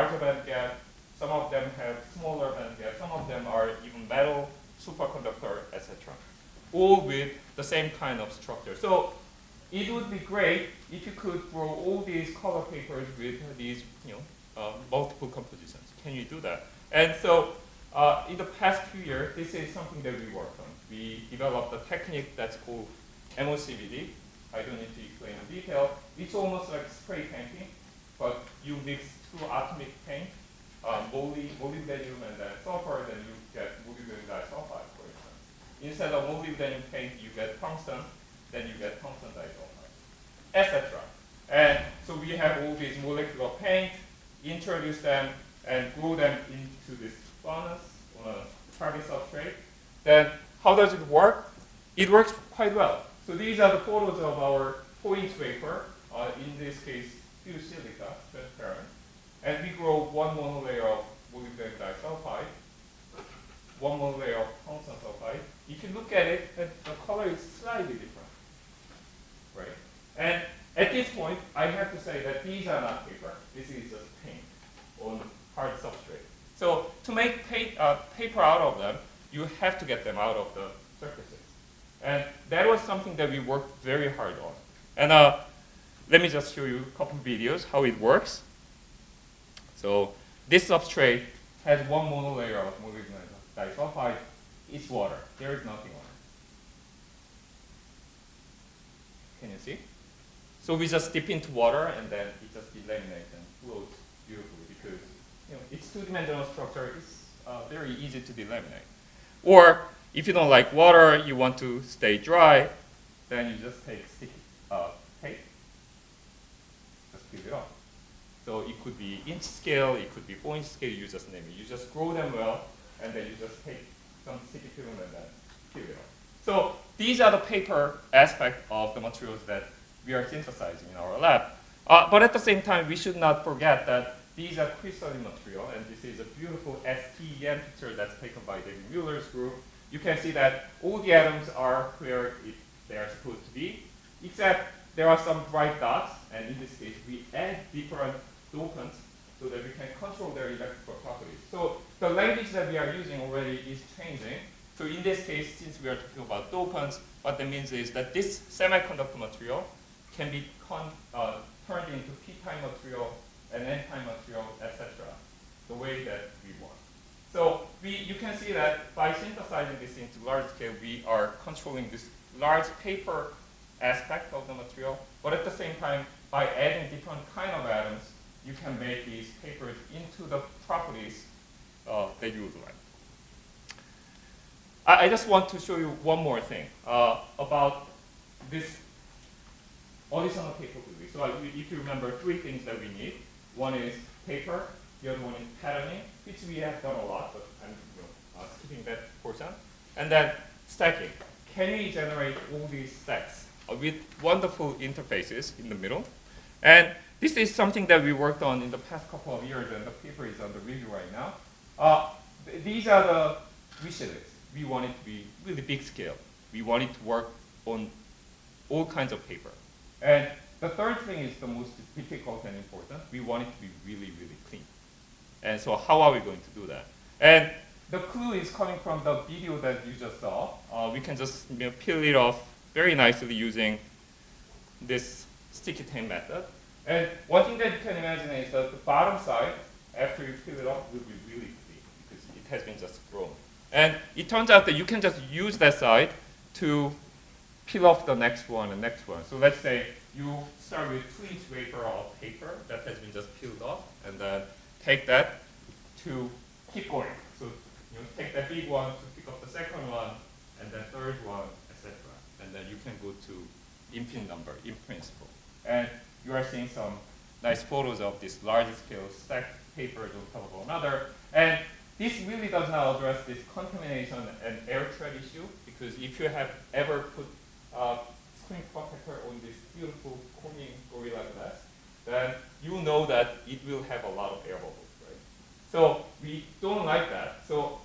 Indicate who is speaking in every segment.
Speaker 1: larger band gap. Some of them have smaller band gap. Some of them are even metal, superconductor, etc. All with the same kind of structure. So it would be great if you could draw all these color papers with these, multiple compositions. Can you do that? And so in the past few years, this is something that we worked on. We developed a technique that's called MOCVD. I don't need to explain in detail. It's almost like spray painting, but you mix two atomic paint, molybdenum and then sulfur, then you get molybdenum disulfide, for instance. Instead of molybdenum paint, you get tungsten, then you get tungsten disulfide, etc. And so we have all these molecular paint, introduce them, and glue them into this furnace on a target substrate. Then how does it work? It works quite well. So these are the photos of our 4-inch wafer, in this case, pure silica, transparent. And we grow one monolayer of molybdenum disulfide, one monolayer of tungsten sulfide. If you look at it, the color is slightly different, right? And at this point, I have to say that these are not paper. This is just paint on hard substrate. So to make paper out of them, you have to get them out of the surfaces. And that was something that we worked very hard on. And let me just show you a couple of videos how it works. So this substrate has one monolayer of molybdenum disulfide. It's water. There is nothing on it. Can you see? So we just dip into water and then it just delaminates and floats beautifully because it's two-dimensional structure. It's very easy to delaminate. Or if you don't like water, you want to stay dry, then you just take sticky tape, just peel it off. So it could be inch scale, it could be 4-inch scale, you just name it. You just grow them well, and then you just take some sticky film and then peel it off. So these are the paper aspect of the materials that we are synthesizing in our lab. But at the same time, we should not forget that these are crystalline material, and this is a beautiful STEM picture that's taken by David Mueller's group. You can see that all the atoms are where they are supposed to be, except there are some bright dots, and in this case, we add different dopants so that we can control their electrical properties. So the language that we are using already is changing. So in this case, since we are talking about dopants, what that means is that this semiconductor material can be turned into p-time material and n-time material, etc., the way that we want. So you can see that by synthesizing this into large scale, we are controlling this large paper aspect of the material, but at the same time, by adding different kind of atoms, you can make these papers into the properties that you would like. I just want to show you one more thing about this additional capability. So if you remember 3 things that we need, one is paper, the other one is patterning, which we have done a lot, but I'm skipping that portion. And then stacking. Can we generate all these stacks with wonderful interfaces in the middle? And this is something that we worked on in the past couple of years, and the paper is under review right now. These are the wish lists. We want it to be really big scale. We want it to work on all kinds of paper. And the third thing is the most difficult and important. We want it to be really, really clean. And so how are we going to do that? And the clue is coming from the video that you just saw. We can just peel it off very nicely using this sticky tape method. And one thing that you can imagine is that the bottom side, after you peel it off, will be really clean because it has been just grown. And it turns out that you can just use that side to peel off the next one and next one. So let's say you start with 2-inch wafer of paper that has been just peeled off, and then take that to keep going. So take that big one to pick up the second one, and then third one, etc. And then you can go to infinite number in principle. And you are seeing some nice photos of this large scale stacked papers on top of one another. And this really does not address this contamination and air trap issue, because if you have ever put screen protector on this beautiful Corning Gorilla glass, then you know that it will have a lot of air bubbles, right? So we don't like that. So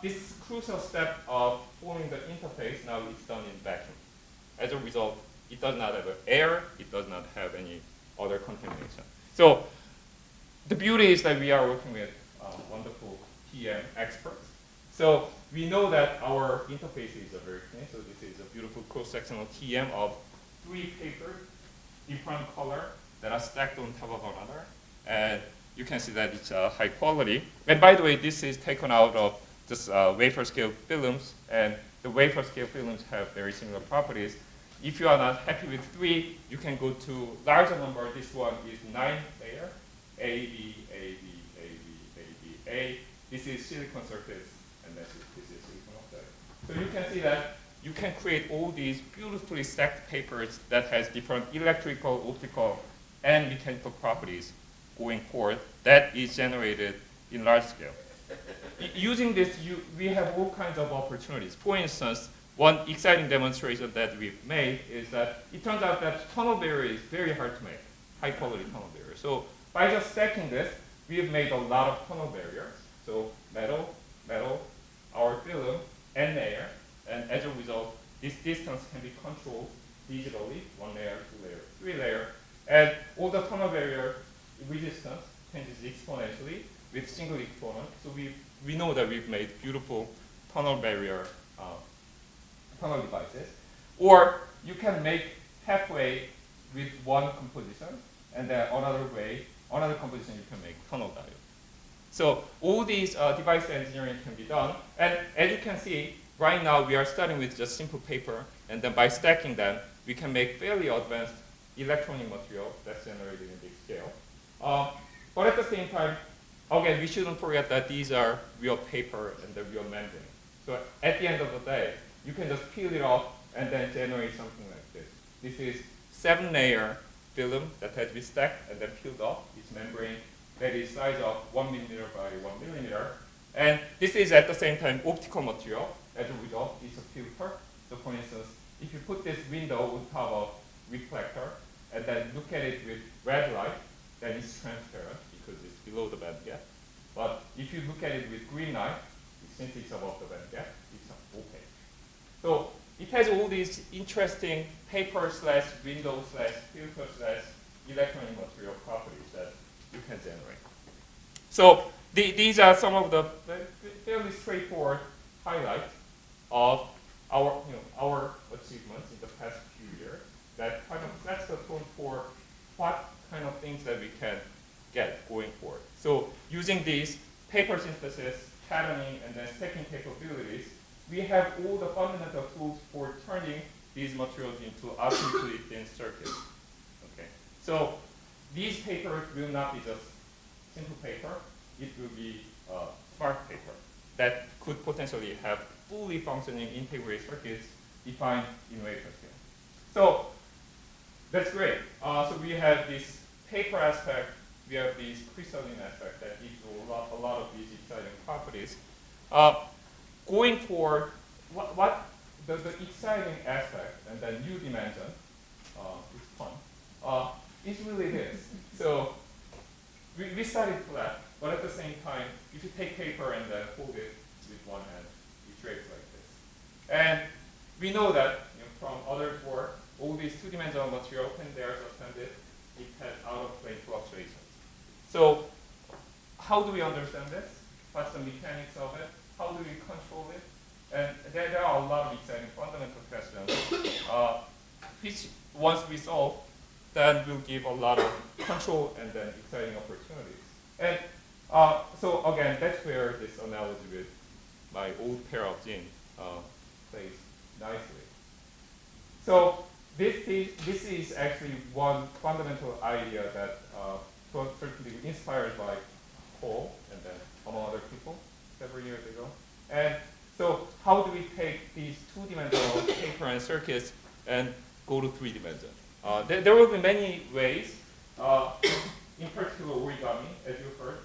Speaker 1: this crucial step of forming the interface, now it's done in vacuum. As a result, it does not have air, it does not have any other contamination. So the beauty is that we are working with wonderful TM experts. So we know that our interfaces are very clean. So this is a beautiful cross-sectional TM of 3 papers, different color, that are stacked on top of another. And you can see that it's high quality. And by the way, this is taken out of just wafer scale films. And the wafer scale films have very similar properties. If you are not happy with 3, you can go to larger number. This one is 9 layer. A, B, A, B, A, B, A, B, A. This is silicon surface, and this is silicon oxide. So you can see that you can create all these beautifully stacked papers that has different electrical, optical, and mechanical properties going forth that is generated in large scale. Using this, we have all kinds of opportunities. For instance, one exciting demonstration that we've made is that it turns out that tunnel barrier is very hard to make, high quality tunnel barrier. So by just stacking this, we have made a lot of tunnel barriers. So metal, our film, N layer, and as a result, this distance can be controlled digitally, 1 layer, 2 layer, 3 layer, and all the tunnel barrier resistance changes exponentially with single exponent. So we know that we've made beautiful tunnel barrier tunnel devices. Or you can make halfway with one composition, and then another composition you can make tunnel diode. So all these device engineering can be done. And as you can see, right now we are starting with just simple paper, and then by stacking them, we can make fairly advanced electronic material that's generated in big scale. But at the same time, again, we shouldn't forget that these are real paper and the real membrane. So at the end of the day, you can just peel it off and then generate something like this. This is 7-layer film that has been stacked and then peeled off. It's membrane that is size of 1 millimeter by 1 millimeter. And this is at the same time optical material. As a result, it's a filter. So for instance, if you put this window on top of reflector and then look at it with red light, then it's transparent because it's below the band gap. But if you look at it with green light, since it's above the band gap, it's opaque. So it has all these interesting paper slash window slash filter slash electronic material properties that you can generate. So these are some of the fairly straightforward highlights of our achievements in the past few years that kind of sets the tone for what kind of things that we can get going forward. So using these paper synthesis, patterning, and then stacking capabilities, we have all the fundamental tools for turning these materials into absolutely thin circuits. Okay. So these papers will not be just simple paper. It will be smart paper that could potentially have fully functioning integrated circuits defined in wafer scale. So that's great. So we have this paper aspect, we have this crystalline aspect that gives a lot of these exciting properties. Going forward, what the exciting aspect and the new dimension, it's fun, is really this. So we started flat, but at the same time, if you take paper and then hold it with one hand, it trades like this. And we know that from other work, all these two-dimensional material, when they are suspended, it has out-of-plane fluctuations. So how do we understand this? What's the mechanics of it? How do we control it? And there are a lot of exciting fundamental questions, which once we solve, then will give a lot of control and then exciting opportunities. And so again, that's where this analogy with my old pair of jeans plays nicely. So this is actually one fundamental idea that was certainly inspired by Cole and then among other people several years ago. And so how do we take these two-dimensional paper and circuits and go to three-dimension? There will be many ways. In particular, origami, as you heard,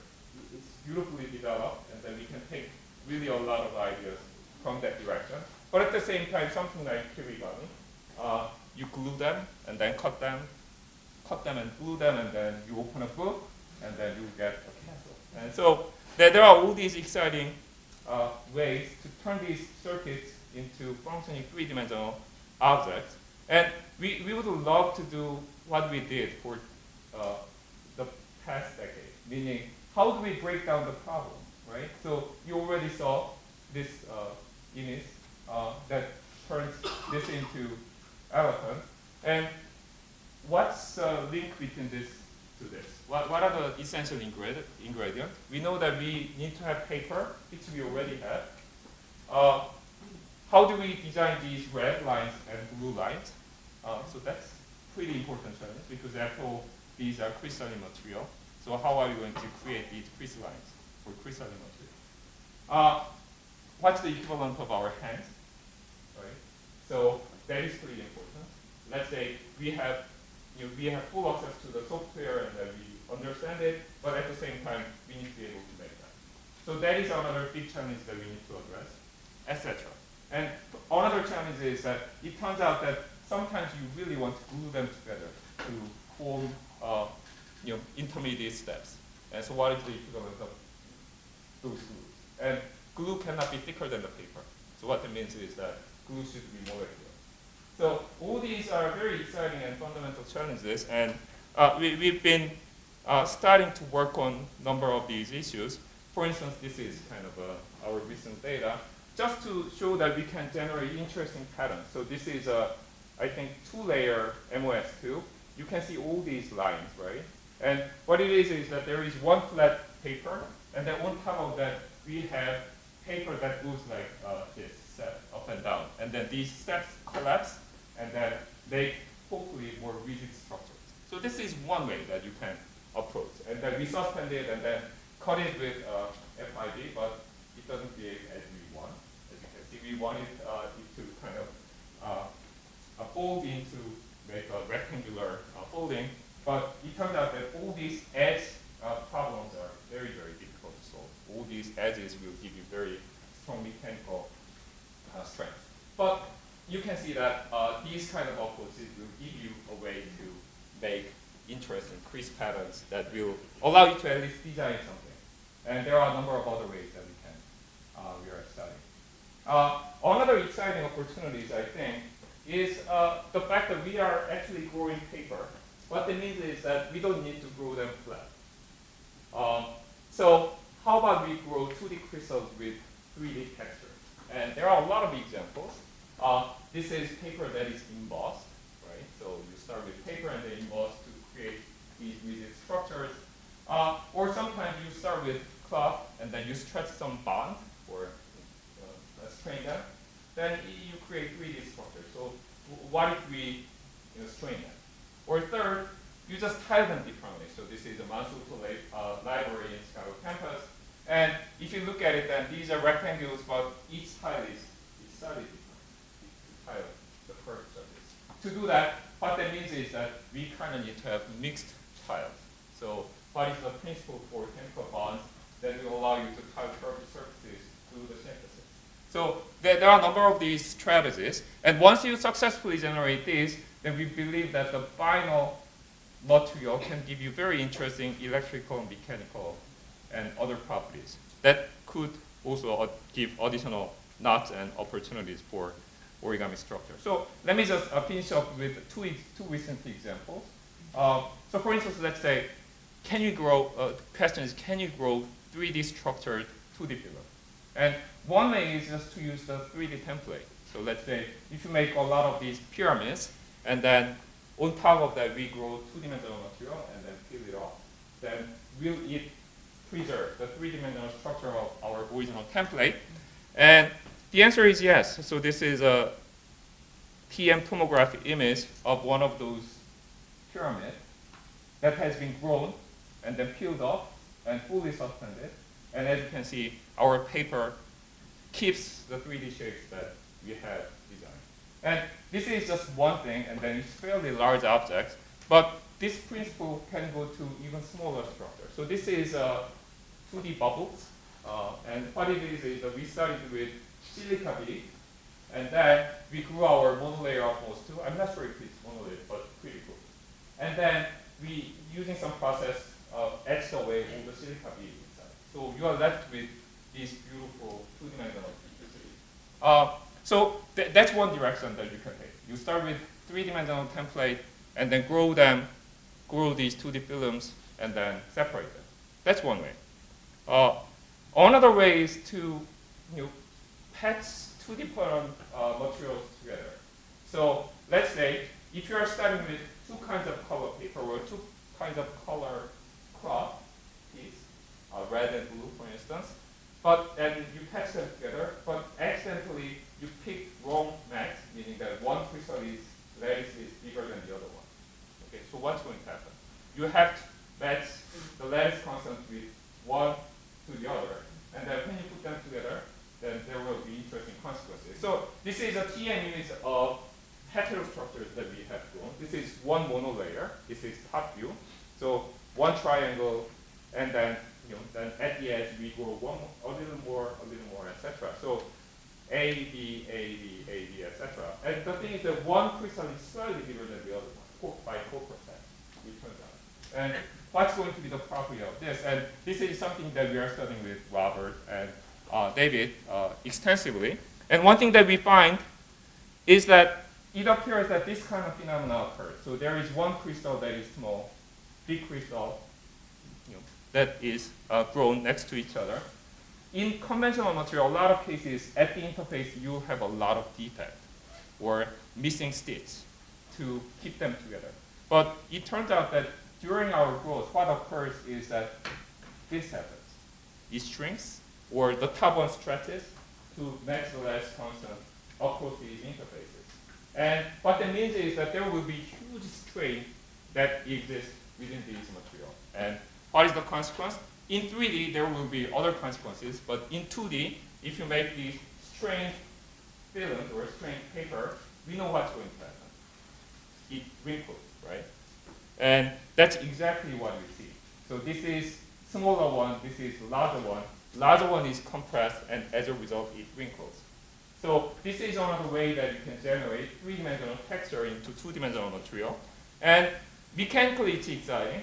Speaker 1: it's beautifully developed, and then we can take really a lot of ideas from that direction. But at the same time, something like origami, you glue them and then cut them and glue them, and then you open a book, and then you get a castle. And so there are all these exciting ways to turn these circuits into functioning three-dimensional objects. And we would love to do what we did for the past decade, meaning how do we break down the problem, right? So you already saw this image that turns this into elephant. And what's the link between this to this? What are the essential ingredients? We know that we need to have paper, which we already have. How do we design these red lines and blue lines? So that's pretty important challenge because after all, these are crystalline material. So how are you going to create these crystallines for crystalline material? What's the equivalent of our hands, right? So that is pretty important. Let's say we have full access to the software and that we understand it, but at the same time, we need to be able to make that. So that is another big challenge that we need to address, etc. And another challenge is that it turns out that sometimes you really want to glue them together to form intermediate steps. And so what is the equivalent of those glues? And glue cannot be thicker than the paper. So what that means is that glue should be molecular. So all these are very exciting and fundamental challenges, and we've been starting to work on a number of these issues. For instance, this is kind of our recent data, just to show that we can generate interesting patterns. So this is, I think, 2-layer MOS2. You can see all these lines, right? And what it is that there is one flat paper, and then on top of that, we have paper that moves like this, step up and down. And then these steps collapse, and then they hopefully more rigid structures. So this is one way that you can approach. And then we suspend it and then cut it with FIB, but it doesn't behave as we want. As you can see, we want it to kind of fold into like a rectangular folding, but it turns out that all these edge problems are very, very difficult to solve. All these edges will give you very strong mechanical strength. But you can see that these kind of approaches will give you a way to make interesting crisp patterns that will allow you to at least design something. And there are a number of other ways that we are studying. Another exciting opportunities, I think, is the fact that we are actually growing paper. What that means is that we don't need to grow them flat. So how about we grow 2D crystals with 3D texture? And there are a lot of examples. This is paper that is embossed, right? So you start with paper and then emboss to create these rigid structures. Or sometimes you start with cloth and then you stretch some bond or strain them. Then you create 3D structures. So what if we strain them? Or third, you just tile them differently. So this is a Mansuto library in Chicago campus. And if you look at it, then these are rectangles, but each tile is slightly different to tile the curved surface. To do that, what that means is that we kind of need to have mixed tiles. So what is the principle for chemical bonds that will allow you to tile curved surfaces through the synthesis? So there are a number of these strategies. And once you successfully generate these, then we believe that the final material can give you very interesting electrical and mechanical and other properties that could also give additional knots and opportunities for origami structure. So let me just finish up with two recent examples. So for instance, let's say, can you grow 3D structured 2D pillar? And one way is just to use the 3D template. So let's say if you make a lot of these pyramids, and then on top of that we grow 2-dimensional material and then peel it off, then will it preserve the 3-dimensional structure of our original template? And the answer is yes. So this is a TM tomography image of one of those pyramids that has been grown and then peeled off and fully suspended. And as you can see, our paper keeps the 3D shapes that we have designed. And this is just one thing, and then it's fairly large objects. But this principle can go to even smaller structures. So this is 2D bubbles. And what it is that we started with silica bead, and then we grew our monolayer upwards too. I'm not sure if it's monolayer, but pretty cool. And then we, using some process, etched away all the silica bead inside. So you are left with these beautiful 2-dimensional features. So that's one direction that you can take. You start with 3-dimensional template, and then grow these 2D films, and then separate them. That's one way. Another way is to patch two different materials together. So let's say if you are starting with two kinds of color paper or two kinds of color cloth piece, red and blue, for instance, and you patch them together, but accidentally you pick wrong match, meaning that one crystal lattice is bigger than the other one. Okay, so what's going to happen? You have to match the lattice constant with one to the other, and then when you put them together, then there will be interesting consequences. So this is a TMUs of heterostructures that we have drawn. This is one monolayer. This is top view. So one triangle, and then then at the edge we go a little more, etc. So A, B, A, B, A, B, etc. And the thing is that one crystal is slightly bigger than the other one, by 4%, it turns out. And what's going to be the property of this? And this is something that we are studying with Robert and David extensively. And one thing that we find is that it appears that this kind of phenomenon occurs. So there is one crystal that is small, big crystal, that is grown next to each other. In conventional material, a lot of cases at the interface you have a lot of defect or missing stitch to keep them together. But it turns out that during our growth, what occurs is that this happens. It shrinks, or the top one stretches to match the lattice constant across these interfaces. And what that means is that there will be huge strain that exists within these material. And what is the consequence? In 3D, there will be other consequences, but in 2D, if you make these strained filament or strained paper, we know what's going to happen. It wrinkles, right? And that's exactly what we see. So this is smaller one, this is larger one. Larger one is compressed, and as a result, it wrinkles. So this is another way that you can generate three-dimensional texture into two-dimensional material. And mechanically, it's exciting.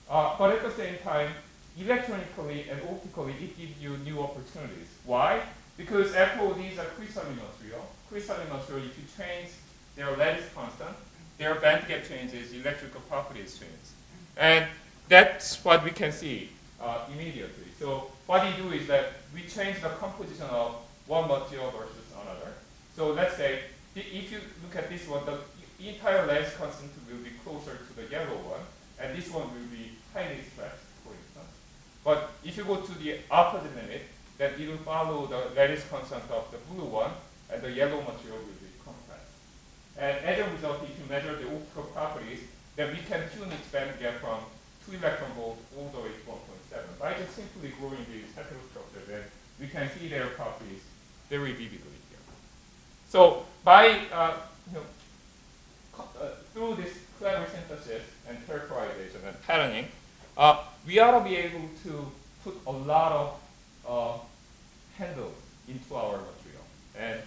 Speaker 1: But at the same time, electronically and optically, it gives you new opportunities. Why? Because after all, these are crystalline material. Crystalline material, if you change their lattice constant, their band gap changes, electrical properties change. And that's what we can see immediately. So what we do is that we change the composition of one material versus another. So let's say, if you look at this one, the entire lattice constant will be closer to the yellow one, and this one will be highly stretched, for instance. But if you go to the opposite limit, then it will follow the lattice constant of the blue one, and the yellow material will be compressed. And as a result, if you measure the optical properties, then we can tune its band gap from 2 electron volts all the way to 1.7. By just simply growing these heterostructures, then we can see their properties very vividly here. So by through this clever synthesis and characterization and patterning, we ought to be able to put a lot of handles into our material. And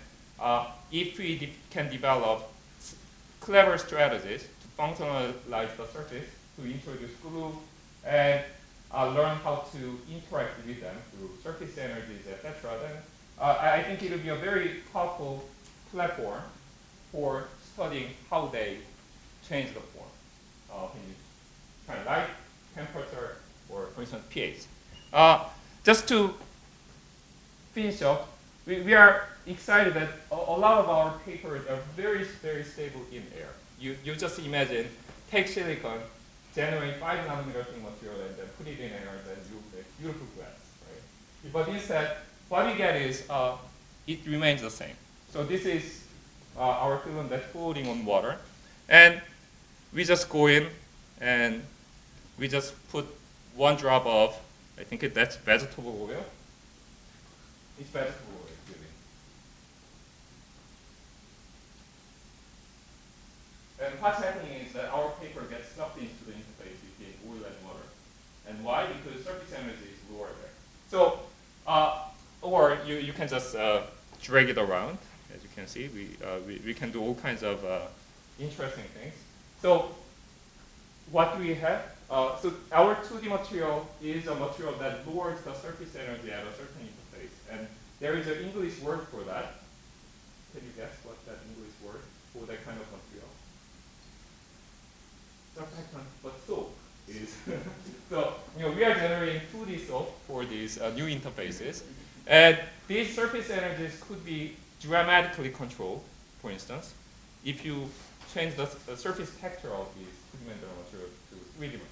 Speaker 1: if we can develop clever strategies to functionalize the surface, to introduce glue, and learn how to interact with them through surface energies, etc., then I think it will be a very powerful platform for studying how they change the form. When you try light, temperature, or for instance, pH. Just to finish up, we are excited that a lot of our papers are very, very stable in air. You just imagine, take silicon, generate 5 nanometer thin material, and then put it in air, and then you make beautiful glass, right? But instead, what we get is it remains the same. So this is our film that's floating on water, and we just go in and we just put 1 drop of, I think that's vegetable oil. It's vegetable oil, really. And what's happening is that our paper gets sucked into the interface between oil and water. And why? Because surface energy is lower there. So, or you can just drag it around. As you can see, we can do all kinds of interesting things. So what do we have? So our 2D material is a material that lowers the surface energy at a certain interface. And there is an English word for that. Can you guess what that English word for that kind of material? Surfactant, but soap. is so we are generating 2D soap for these new interfaces, and these surface energies could be dramatically controlled. For instance, if you change the surface texture of these two-dimensional material to 3D material,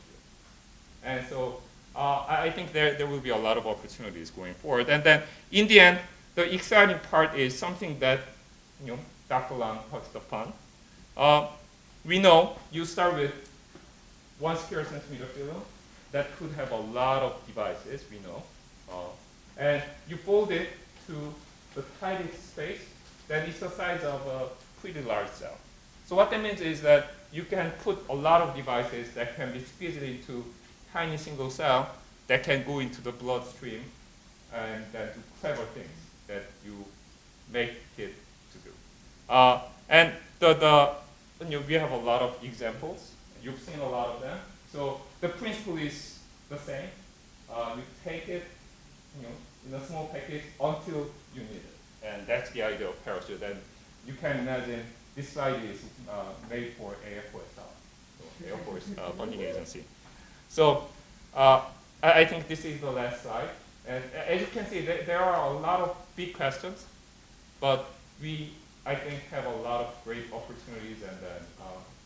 Speaker 1: and so I think there will be a lot of opportunities going forward. And then in the end, the exciting part is something that Dr. Lang touched upon. We know you start with 1 square centimeter film that could have a lot of devices, we know. And you fold it to the tightest space that is the size of a pretty large cell. So what that means is that you can put a lot of devices that can be squeezed into tiny single cell that can go into the bloodstream and then do clever things that you make it to do. And we have a lot of examples. You've seen a lot of them. So the principle is the same. You take it, in a small package until you need it, and that's the idea of parachute. And you can imagine this slide is made for AFOSL, so Air Force Funding Agency. So I think this is the last slide. And as you can see, there are a lot of big questions, but we, I think, have a lot of great opportunities and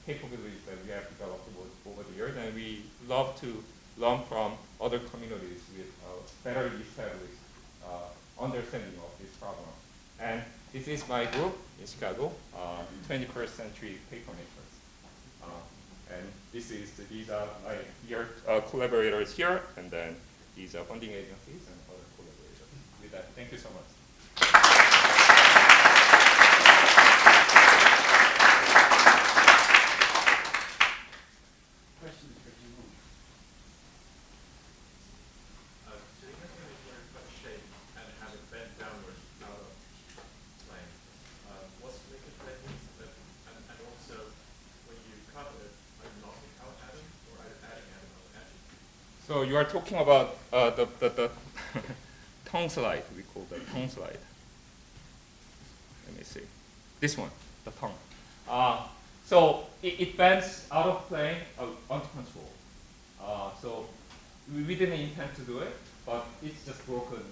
Speaker 1: capabilities that we have developed over the years, and we love to learn from other communities with better established understanding of this problem. And this is my group in Chicago, 21st Century Papermakers. And these are my collaborators here, and then these are funding agencies and other collaborators. With that, thank you so much.
Speaker 2: Questions for Jiwoong?
Speaker 3: So you mentioned that you're cut shape and have it bent downwards out of plane. What's the liquid techniques that, and also when you cut it, are you knocking out atom or are you adding atom on the edge?
Speaker 1: So you are talking about the tongue slide. We call that tongue slide. Let me see. This one, the tongue. So it bends out of plane onto control. So we didn't intend to do it, but it's just broken.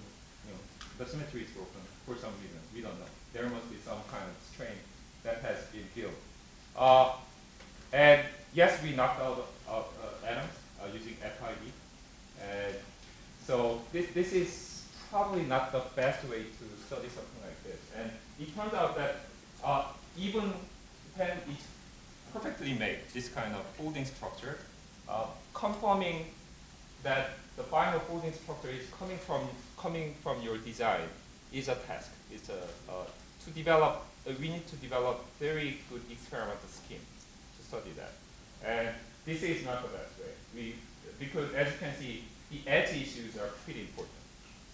Speaker 1: The symmetry is broken for some reason. We don't know. There must be some kind of strain that has been built. And yes, we knocked out atoms using FID. And so this is probably not the best way to study something like this. And it turns out that even when it's perfectly made, this kind of folding structure, confirming that the final folding structure is coming from your design is a task. It's to develop. We need to develop very good experimental scheme to study that. And this is not the best way. Because as you can see, the edge issues are pretty important.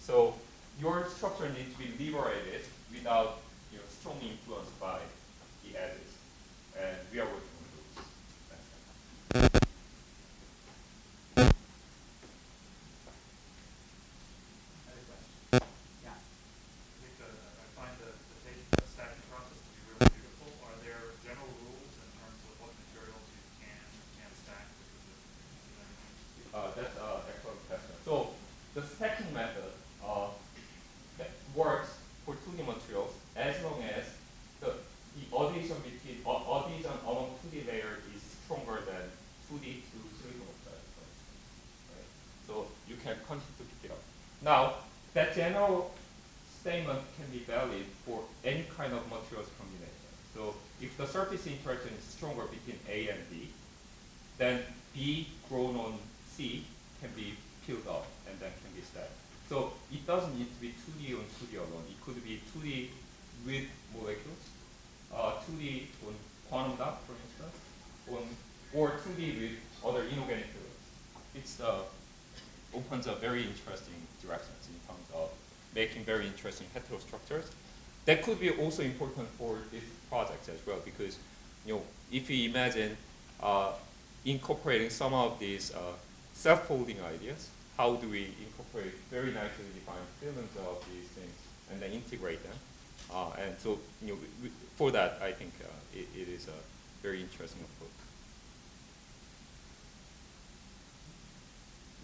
Speaker 1: So your structure needs to be liberated without strongly influenced by the edges. And we are working on those.
Speaker 2: Other questions? Yeah.
Speaker 3: I find the stacking process to be really beautiful. Are there general rules in terms of what materials you can and can't stack?
Speaker 1: That's an excellent question. So the stacking method works for 2D materials as long as the adhesion among 2D layer is stronger than 2D to silicon oxide. Right? So you can continue to pick it up. Now, that general statement can be valid for any kind of materials combination. So if the surface interaction is stronger between A and B, then B grown on C can be peeled off and then can be stacked. So it doesn't need to be 2D on 2D alone. It could be 2D with molecules, 2D on quantum dot, for instance, or 2D with other inorganic fluids. It opens up very interesting directions in terms of making very interesting heterostructures. That could be also important for these projects as well, because if you imagine incorporating some of these self-folding ideas, how do we incorporate very nicely defined filaments of these things and then integrate them? And so, for that, I think it is a very interesting approach.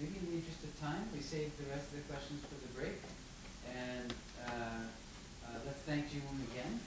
Speaker 2: maybe in the interest of time, we save the rest of the questions for the break. And let's thank Jiwoong again.